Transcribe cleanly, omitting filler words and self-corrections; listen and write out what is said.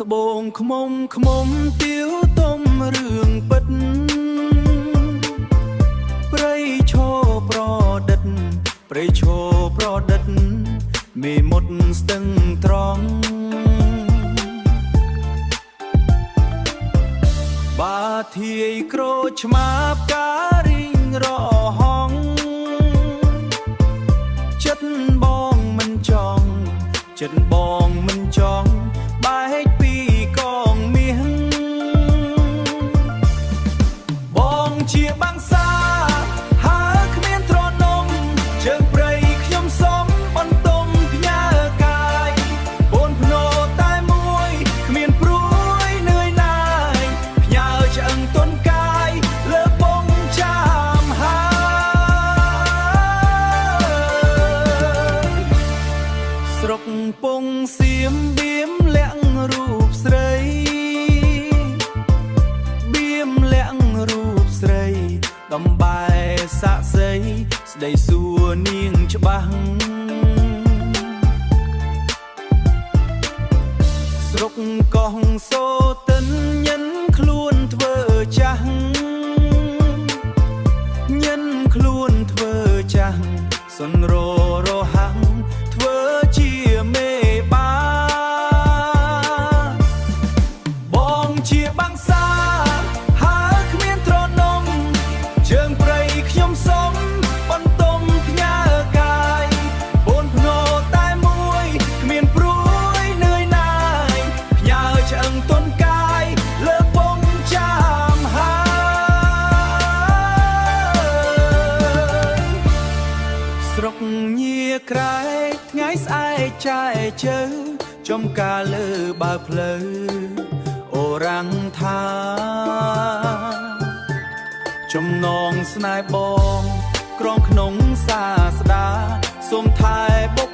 ត្បូងខ្មុំទៀវទុំរឿងពិតព្រៃឈរប្រឌិតព្រៃឈរប្រឌិតមេមត់ស្ទឹងត្រង់បាធាយក្រូចឆ្មាបការរីងរហងចិត្តបងមិនចង់ចិត្តបងមិនចង់បែកពីកងមាសបងជាបាំងសាហើគ្មានទ្រនំជើងព្រៃខ្ញុំសុំបន្ទុំផ្ញើកាយបូនភ្នោតែមួយគ្មានព្រួយនឿយណាយផ្ញើឆ្អឹងទន់កាយលើបងចាំហើយស្រុកពងសៀមបៀមលាក់រូបស្រីបៀមលាក់រូបស្រីដំបែសាក់សីស្ដីសួរនាងច្បាស់ស្រុកកោះសូតិនញិនខ្លួនធ្វើចាស់ញិនខ្លួនធ្វើចាស់សុនរហាំងធ្វើជាមេបាបងជាបាំងសាហើគ្មានទ្រនំជើងព្រៃខ្ញុំសុំបន្ទុំផ្ញើកាយបូនភ្នោតែមួយគ្មានព្រួយនឿយណាយផ្ញើឆ្អឹងទន់កាយលើបងចាំហើយស្រុកញាក្រែកថ្ងៃស្អែកចែជើចំការលើបើផ្លូវអូរ៉ាំងថាចំណងស្នេហ៍បងក្រងក្នុងសាស្តាសូមថែបុក